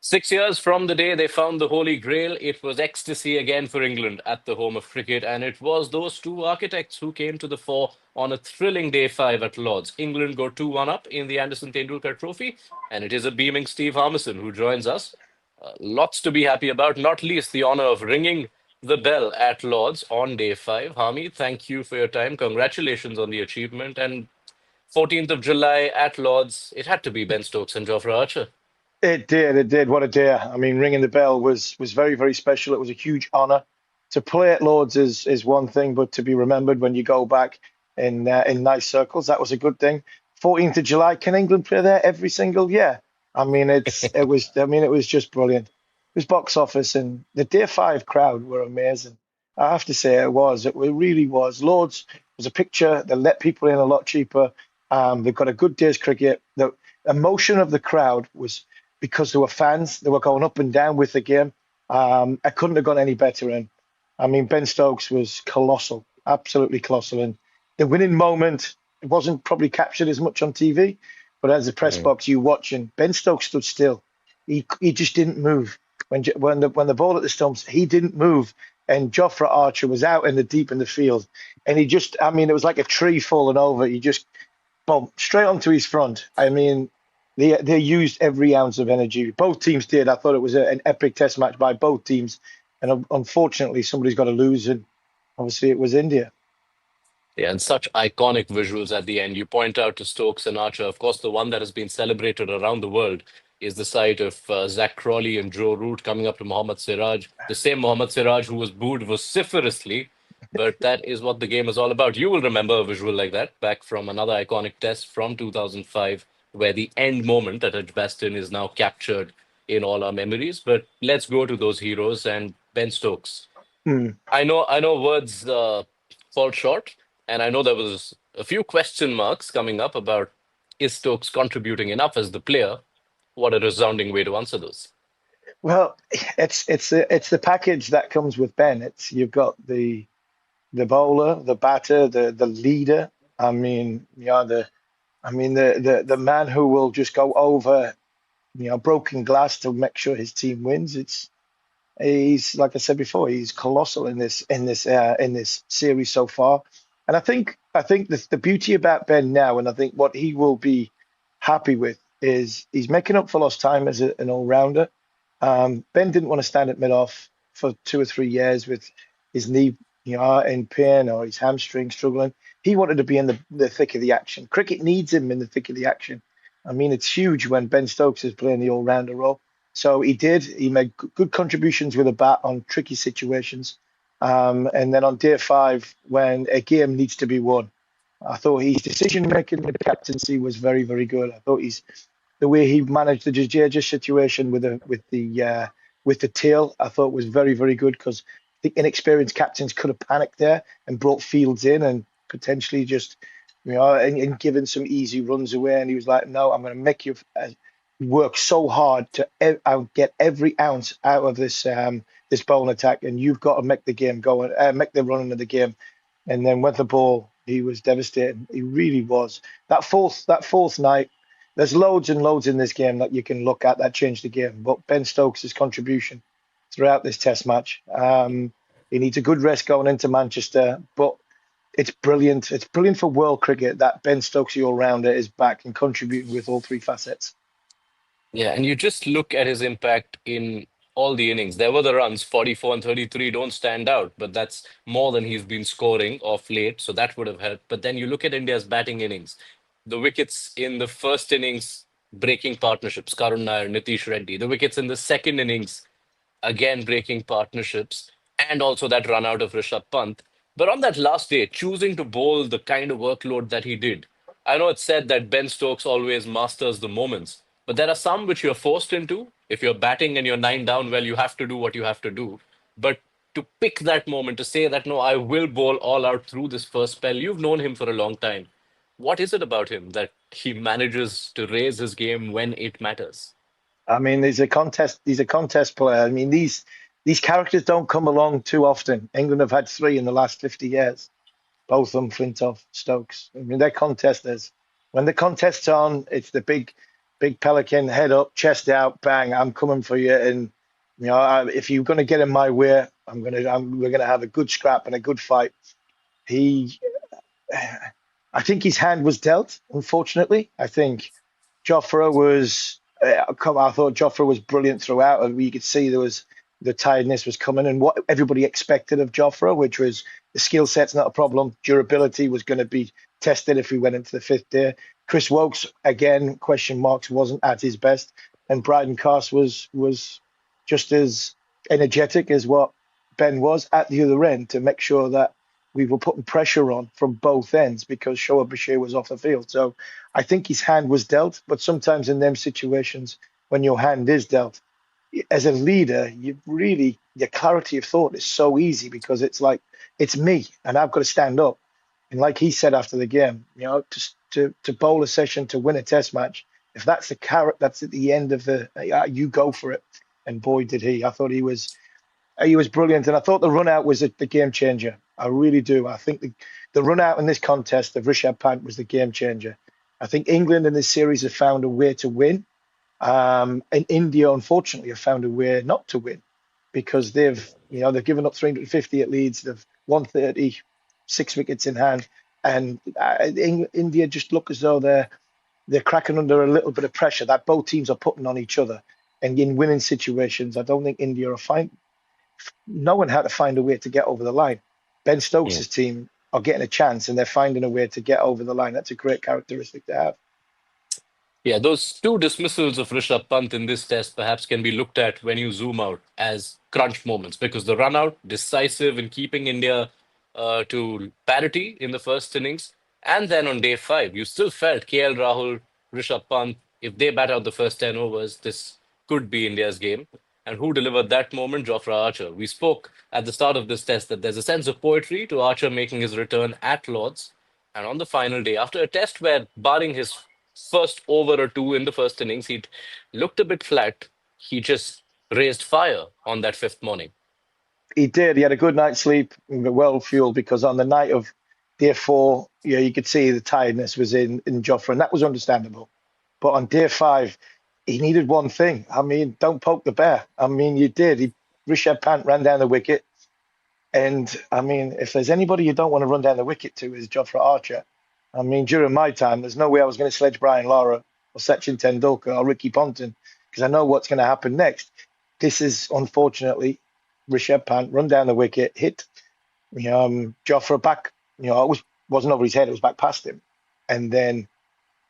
6 years from the day they found the Holy Grail, it was ecstasy again for England at the home of cricket, and it was those two architects who came to the fore on a thrilling day five at Lord's. England go 2-1 up in the Anderson Tendulkar Trophy, and it is a beaming Steve Harmison who joins us. Lots to be happy about, not least the honour of ringing the bell at Lord's on day five. Harmy, thank you for your time. Congratulations on the achievement. And 14th of July at Lord's, it had to be Ben Stokes and Jofra Archer. It did. It did. What a day! I mean, ringing the bell was very, very special. It was a huge honour. To play at Lords is one thing, but to be remembered when you go back in nice circles, that was a good thing. 14th of July, can England play there every single year? I mean, it was just brilliant. It was box office, and the day five crowd were amazing. I have to say, it was. It really was. Lords was a picture. They let people in a lot cheaper. They've got a good day's cricket. The emotion of the crowd was because there were fans. They were going up and down with the game. I couldn't have gone any better. And I mean, Ben Stokes was colossal, absolutely colossal. And the winning moment, it wasn't probably captured as much on TV, but as a press Mm. box, you watching, Ben Stokes stood still. He just didn't move. When the ball at the stumps, he didn't move. And Jofra Archer was out in the deep in the field. And he just, I mean, it was like a tree falling over. He just, boom, straight onto his front. I mean, they used every ounce of energy. Both teams did. I thought it was an epic test match by both teams. And unfortunately, somebody's got to lose. And obviously, it was India. Yeah, and such iconic visuals at the end. You point out to Stokes and Archer. Of course, the one that has been celebrated around the world is the sight of Zach Crawley and Joe Root coming up to Mohammad Siraj. The same Mohammad Siraj who was booed vociferously, but that is what the game is all about. You will remember a visual like that back from another iconic test from 2005, where the end moment at Edgbaston is now captured in all our memories. But let's go to those heroes and Ben Stokes. Hmm. I know words fall short, and I know there was a few question marks coming up about is Stokes contributing enough as the player? What a resounding way to answer those. Well, it's the package that comes with Ben. It's you've got the bowler, the batter, the leader. I mean, the man who will just go over, broken glass to make sure his team wins. He's like I said before, he's colossal in this series so far. And I think the beauty about Ben now, and I think what he will be happy with is he's making up for lost time as an all-rounder. Ben didn't want to stand at mid-off for 2 or 3 years with his knee, in pain or his hamstring struggling. He wanted to be in the thick of the action. Cricket needs him in the thick of the action. I mean, it's huge when Ben Stokes is playing the all-rounder role. So he did. He made good contributions with a bat on tricky situations. And then on day five, when a game needs to be won, I thought his decision making with the captaincy was very, very good. I thought the way he managed the Jadeja situation with the tail, I thought was very, very good because the inexperienced captains could have panicked there and brought Fields in and potentially just, and given some easy runs away. And he was like, "No, I'm going to make you work so hard to get every ounce out of this bowling attack, and you've got to make the game go, make the run into the game." And then with the ball, he was devastating. He really was. That fourth night, there's loads and loads in this game that you can look at that changed the game. But Ben Stokes' contribution throughout this Test match, he needs a good rest going into Manchester. But it's brilliant. It's brilliant for world cricket that Ben Stokes, the all-rounder, is back and contributing with all three facets. Yeah, and you just look at his impact in all the innings. There were the runs, 44 and 33 don't stand out, but that's more than he's been scoring of late, so that would have helped. But then you look at India's batting innings, the wickets in the first innings, breaking partnerships, Karun Nair, Nitish Reddy. The wickets in the second innings, again breaking partnerships, and also that run out of Rishabh Pant. But on that last day, choosing to bowl the kind of workload that he did, I know it's said that Ben Stokes always masters the moments, but there are some which you're forced into. If you're batting and you're nine down, well, you have to do what you have to do. But to pick that moment, to say that, no, I will bowl all out through this first spell, you've known him for a long time. What is it about him that he manages to raise his game when it matters? I mean, there's a contest. He's a contest player. I mean, these characters don't come along too often. England have had three in the last 50 years. Both of them, Flintoff, Stokes. I mean, they're contesters. When the contest's on, it's the big. big pelican, head up, chest out, bang, I'm coming for you. And if you're going to get in my way, we're gonna have a good scrap and a good fight. He I think his hand was dealt, unfortunately. I think Jofra was. I thought Jofra was brilliant throughout. And you could see there was the tiredness was coming, and what everybody expected of Jofra, which was the skill set's not a problem. Durability was going to be tested if we went into the fifth day. Chris Wokes again, question marks, wasn't at his best, and Bryden Cast was just as energetic as what Ben was at the other end to make sure that we were putting pressure on from both ends because Shoaib Bashir was off the field. So I think his hand was dealt, but sometimes in them situations, when your hand is dealt, as a leader, you really, your clarity of thought is so easy because it's like, it's me and I've got to stand up. And like he said after the game, to bowl a session to win a test match, if that's the carrot, that's at the end of the, you go for it. And boy, did he. I thought he was brilliant, and I thought the run out was the game changer. I really do. I think the run out in this contest of Rishabh Pant was the game changer. I think England in this series have found a way to win, and India unfortunately have found a way not to win because they've given up 350 at Leeds, they've 130, 6 wickets in hand, and India just look as though they're cracking under a little bit of pressure that both teams are putting on each other. And in winning situations, I don't think India are fine knowing how to find a way to get over the line. Ben Stokes' team are getting a chance and they're finding a way to get over the line. That's a great characteristic to have. Yeah, those two dismissals of Rishabh Pant in this test perhaps can be looked at when you zoom out as crunch moments because the run out, decisive in keeping India to parity in the first innings. And then on day five, you still felt KL Rahul, Rishabh Pant, if they bat out the first 10 overs, this could be India's game. And who delivered that moment? Jofra Archer. We spoke at the start of this test that there's a sense of poetry to Archer making his return at Lord's. And on the final day, after a test where, barring his first over or two in the first innings, he looked a bit flat. He just raised fire on that fifth morning. He did. He had a good night's sleep, well fueled, because on the night of day four, you could see the tiredness was in Jofra, and that was understandable. But on day five, he needed one thing. I mean, don't poke the bear. I mean, you did. Rishabh Pant ran down the wicket. And I mean, if there's anybody you don't want to run down the wicket to is Jofra Archer. I mean, during my time, there's no way I was going to sledge Brian Lara or Sachin Tendulkar or Ricky Ponting because I know what's going to happen next. This is unfortunately Rishabh Pant run down the wicket, hit Jofra back. It wasn't over his head; it was back past him, and then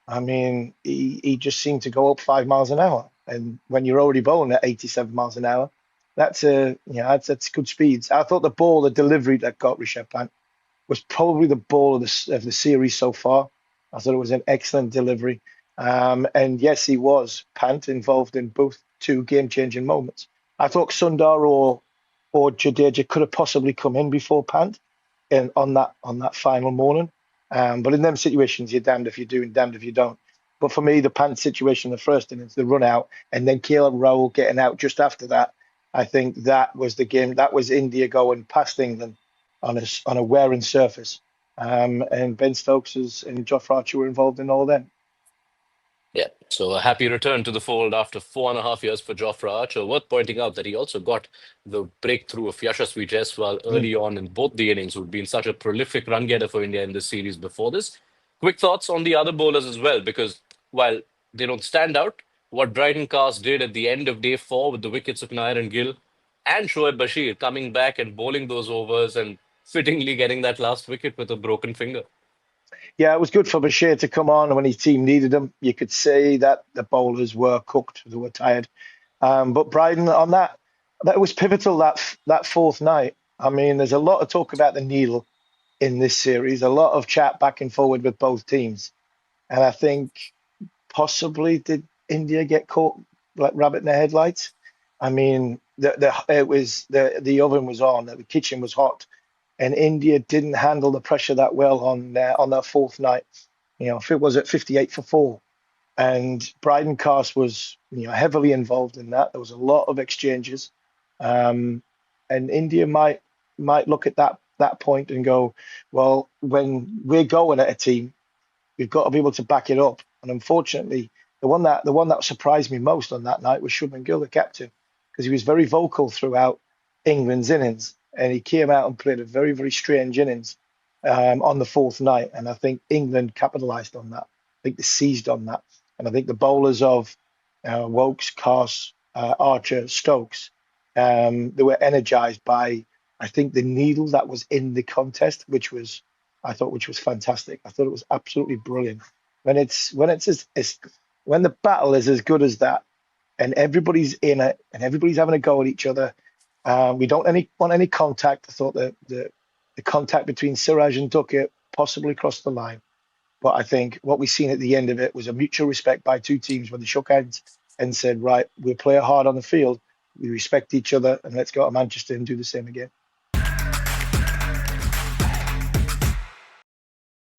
I mean, he just seemed to go up 5 miles an hour. And when you're already bowling at 87 miles an hour, that's good speeds. I thought the delivery that got Rishabh Pant was probably the ball of the series so far. I thought it was an excellent delivery. And yes, he was Pant involved in both two game-changing moments. I thought Sundar or Jadeja could have possibly come in before Pant on that final morning. But in them situations, you're damned if you do and damned if you don't. But for me, the Pant situation in the first innings, the run out, and then KL Rahul getting out just after that, I think that was the game. That was India going past England on a wearing surface. And Ben Stokes and Jofra Archer were involved in all them. Yeah, so a happy return to the fold after 4.5 years for Jofra Archer. Worth pointing out that he also got the breakthrough of Yashasvi Jaiswal Mm. early on in both the innings, who'd been such a prolific run getter for India in this series before this. Quick thoughts on the other bowlers as well, because while they don't stand out, what Bryden Cast did at the end of day four with the wickets of Nair and Gill, and Shoaib Bashir coming back and bowling those overs and fittingly getting that last wicket with a broken finger. Yeah, it was good for Bashir to come on when his team needed him. You could see that the bowlers were cooked, they were tired. But Bryden on that was pivotal that fourth night. I mean, there's a lot of talk about the needle in this series, a lot of chat back and forward with both teams. And I think possibly did India get caught like rabbit in the headlights? I mean, the oven was on, the kitchen was hot, and India didn't handle the pressure that well on that fourth night. If it was at 58 for four, and Bryden Cast was heavily involved in that. There was a lot of exchanges, and India might look at that point and go, well, when we're going at a team, we've got to be able to back it up. And unfortunately, the one that surprised me most on that night was Shubman Gill, the captain, because he was very vocal throughout England's innings, and he came out and played a very, very strange innings on the fourth night, and I think England capitalised on that. I think they seized on that, and I think the bowlers of Wokes, Carse, Archer, Stokes, they were energised by, I think, the needle that was in the contest, which was fantastic. I thought it was absolutely brilliant. When the battle is as good as that, and everybody's in it, and everybody's having a go at each other. We don't want any contact. I thought that the contact between Siraj and Duckett possibly crossed the line, but I think what we seen at the end of it was a mutual respect by two teams when they shook hands and said, "Right, we'll play it hard on the field. We respect each other, and let's go to Manchester and do the same again."